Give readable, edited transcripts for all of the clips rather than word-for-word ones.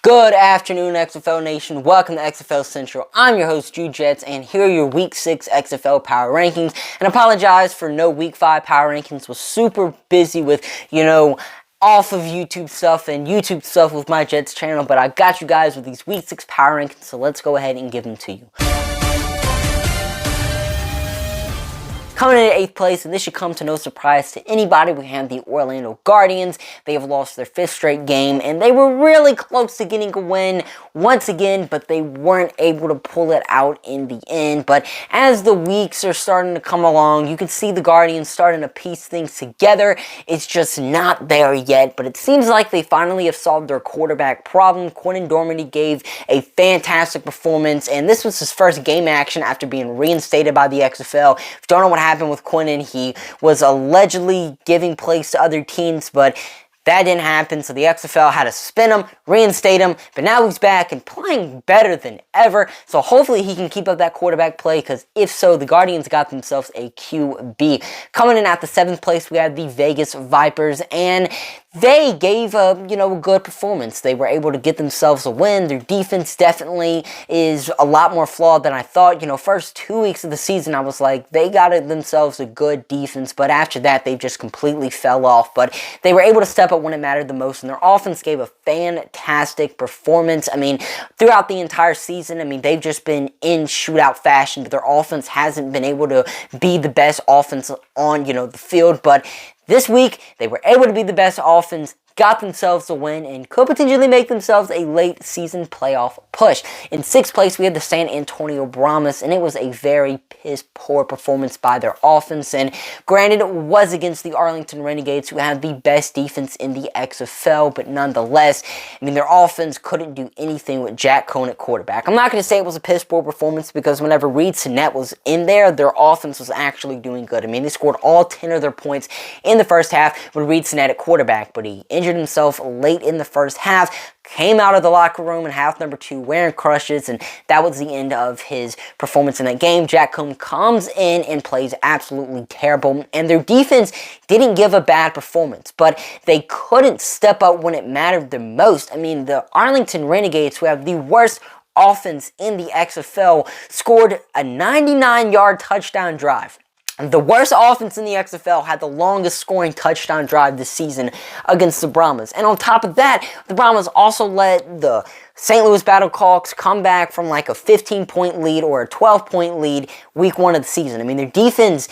Good afternoon, XFL Nation. Welcome to XFL Central. I'm your host, Drew Jets, and here are your Week 6 XFL Power Rankings. And apologize for no Week 5 Power Rankings. Was super busy with, off of YouTube stuff and YouTube stuff with my Jets channel, but I got you guys with these Week 6 Power Rankings, so let's go ahead and give them to you. Coming in at 8th place, and this should come to no surprise to anybody, we have the Orlando Guardians. They have lost their 5th straight game, and they were really close to getting a win once again, but they weren't able to pull it out in the end. But as the weeks are starting to come along, you can see the Guardians starting to piece things together. It's just not there yet, but it seems like they finally have solved their quarterback problem. Quinton Dormady gave a fantastic performance, and this was his first game action after being reinstated by the XFL. If you don't know what happened with Quinton, he was allegedly giving plays to other teams, but that didn't happen, so the XFL had to suspend him, reinstate him, but now he's back and playing better than ever, so hopefully he can keep up that quarterback play, because if so, the Guardians got themselves a QB. Coming in at the 7th place, we had the Vegas Vipers, and they gave a, good performance. They were able to get themselves a win. Their defense definitely is a lot more flawed than I thought. First 2 weeks of the season, I was like, they got themselves a good defense, but after that, they just completely fell off. But they were able to step up when it mattered the most, and their offense gave a fantastic performance. Throughout the entire season, they've just been in shootout fashion, but their offense hasn't been able to be the best offense on, the field. But this week, they were able to be the best offense, got themselves a win, and could potentially make themselves a late season playoff push. In 6th place, we had the San Antonio Brahmas, and it was a very piss-poor performance by their offense. And granted, it was against the Arlington Renegades, who have the best defense in the XFL, but nonetheless, their offense couldn't do anything with Jack Cohn at quarterback. I'm not going to say it was a piss-poor performance, because whenever Reed Sinnett was in there, their offense was actually doing good. They scored all 10 of their points in the first half with Reed Sinnett at quarterback, but he injured himself late in the first half, came out of the locker room in half number 2 wearing crutches, and that was the end of his performance in that game. Jack Cohn comes in and plays absolutely terrible, and their defense didn't give a bad performance, but they couldn't step up when it mattered the most. The Arlington Renegades, who have the worst offense in the XFL, scored a 99-yard touchdown drive. The worst offense in the XFL had the longest scoring touchdown drive this season against the Brahmas. And on top of that, the Brahmas also let the St. Louis Battlehawks come back from like a 15-point lead or a 12-point lead week 1 of the season. Their defense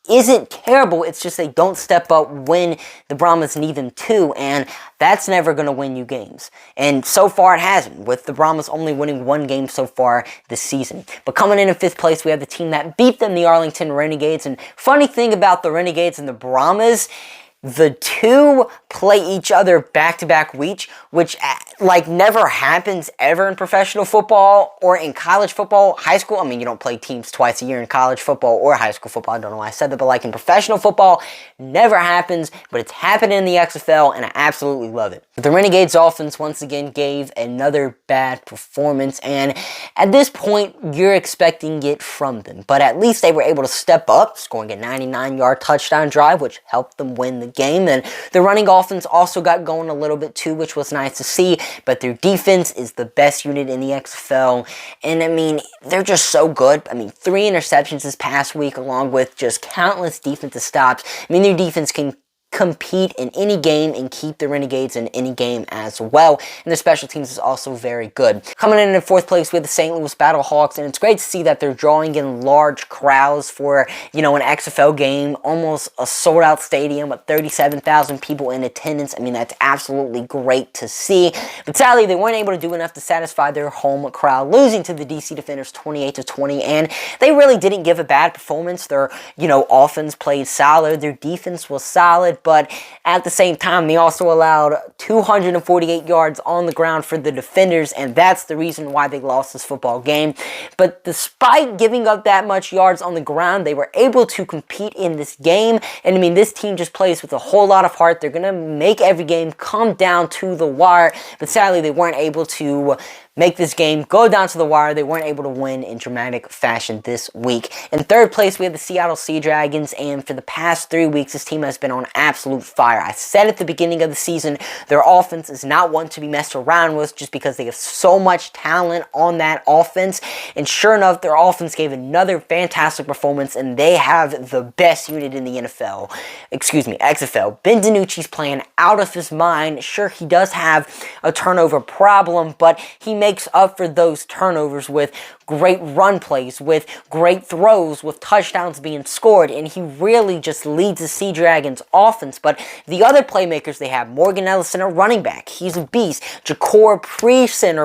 isn't terrible, it's just they don't step up when the Brahmas need them to, and that's never going to win you games. And so far it hasn't, with the Brahmas only winning 1 game so far this season. But coming in 5th place, we have the team that beat them, the Arlington Renegades. And funny thing about the Renegades and the Brahmas, the two play each other back-to-back weeks, which never happens ever in professional football or in college football, high school. You don't play teams twice a year in college football or high school football. I don't know why I said that, but in professional football, never happens, but it's happening in the XFL, and I absolutely love it. The Renegades offense once again gave another bad performance, and at this point, you're expecting it from them, but at least they were able to step up, scoring a 99-yard touchdown drive, which helped them win the game. And the running offense also got going a little bit too, which was nice to see, but their defense is the best unit in the XFL, and they're just so good. 3 interceptions this past week, along with just countless defensive stops. Their defense can compete in any game and keep the Renegades in any game as well, and their special teams is also very good. Coming in 4th place, we have the St. Louis Battlehawks, and it's great to see that they're drawing in large crowds for, an XFL game, almost a sold-out stadium with 37,000 people in attendance. That's absolutely great to see, but sadly, they weren't able to do enough to satisfy their home crowd, losing to the DC Defenders 28-20, and they really didn't give a bad performance. Their, offense played solid, their defense was solid, but at the same time, they also allowed 248 yards on the ground for the Defenders, and that's the reason why they lost this football game. But despite giving up that much yards on the ground, they were able to compete in this game, and this team just plays with a whole lot of heart. They're going to make every game come down to the wire, but sadly, they weren't able to make this game go down to the wire. They weren't able to win in dramatic fashion this week. In third place, we have the Seattle Sea Dragons, and for the past 3 weeks, this team has been on absolute fire. I said at the beginning of the season, their offense is not one to be messed around with just because they have so much talent on that offense, and sure enough, their offense gave another fantastic performance, and they have the best unit in the XFL. Ben DiNucci's playing out of his mind. Sure, he does have a turnover problem, but he makes up for those turnovers with great run plays, with great throws, with touchdowns being scored, and he really just leads the Sea Dragons offense. But the other playmakers they have, Morgan Ellison, a running back, he's a beast. Jacor Pearson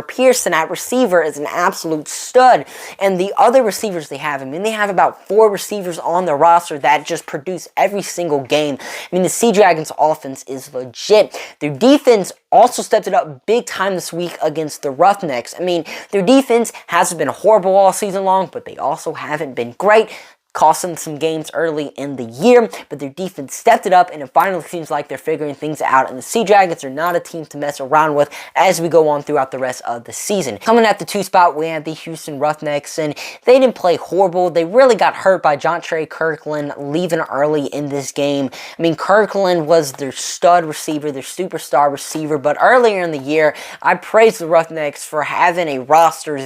at receiver is an absolute stud. And the other receivers they have, they have about 4 receivers on the roster that just produce every single game. The Sea Dragons offense is legit. Their defense also stepped it up big time this week against the Roughnecks. Their defense hasn't been horrible all season long, but they also haven't been great. Cost them some games early in the year, but their defense stepped it up, and it finally seems like they're figuring things out, and the Sea Dragons are not a team to mess around with as we go on throughout the rest of the season. Coming at the 2 spot, we have the Houston Roughnecks, and they didn't play horrible. They really got hurt by Jontre Kirkland leaving early in this game. Kirkland was their stud receiver, their superstar receiver, but earlier in the year, I praised the Roughnecks for having a roster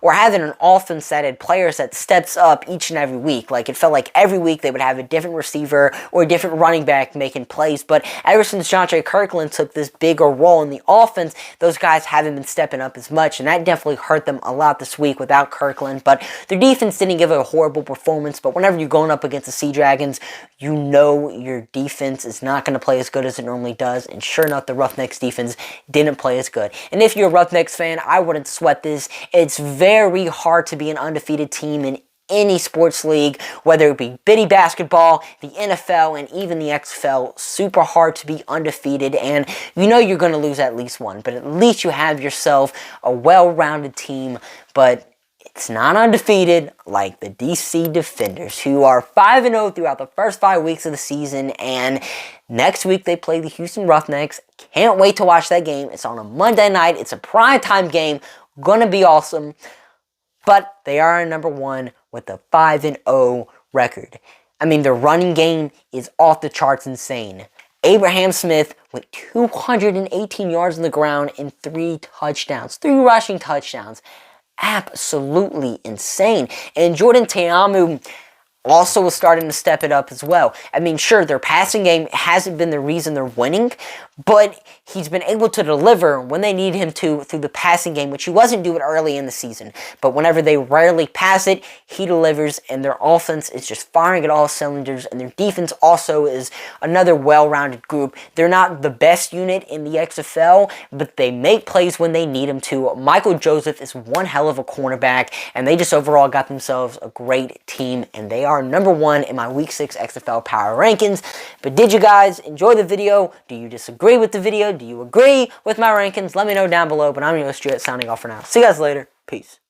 or having an offense that had players that steps up each and every week. Like, it felt like every week they would have a different receiver or a different running back making plays. But ever since Jontre Kirkland took this bigger role in the offense, those guys haven't been stepping up as much, and that definitely hurt them a lot this week without Kirkland. But their defense didn't give a horrible performance, but whenever you're going up against the Sea Dragons, you know your defense is not going to play as good as it normally does, and sure enough, the Roughnecks defense didn't play as good. And if you're a Roughnecks fan, I wouldn't sweat this. It's very hard to be an undefeated team in any sports league, whether it be bitty basketball, the NFL, and even the XFL. Super hard to be undefeated, and you know you're going to lose at least one, but at least you have yourself a well-rounded team. But it's not undefeated like the DC Defenders, who are 5-0 throughout the first 5 weeks of the season, and next week they play the Houston Roughnecks. Can't wait to watch that game. It's on a Monday night. It's a primetime game. Gonna be awesome. But they are number 1 with a 5-0 record. Their running game is off the charts insane. Abraham Smith with 218 yards on the ground and 3 touchdowns. 3 rushing touchdowns. Absolutely insane. And Jordan Ta'amu also was starting to step it up as well. Sure, their passing game hasn't been the reason they're winning, but he's been able to deliver when they need him to through the passing game, which he wasn't doing early in the season. But whenever they rarely pass it, he delivers, and their offense is just firing at all cylinders, and their defense also is another well-rounded group. They're not the best unit in the XFL, but they make plays when they need them to. Michael Joseph is one hell of a cornerback, and they just overall got themselves a great team, and they are number 1 in my Week 6 XFL Power Rankings. But did you guys enjoy the video? Do you disagree with the video? Do you agree with my rankings? Let me know down below. But I'm your host, Stuart, signing off for now. See you guys later. Peace.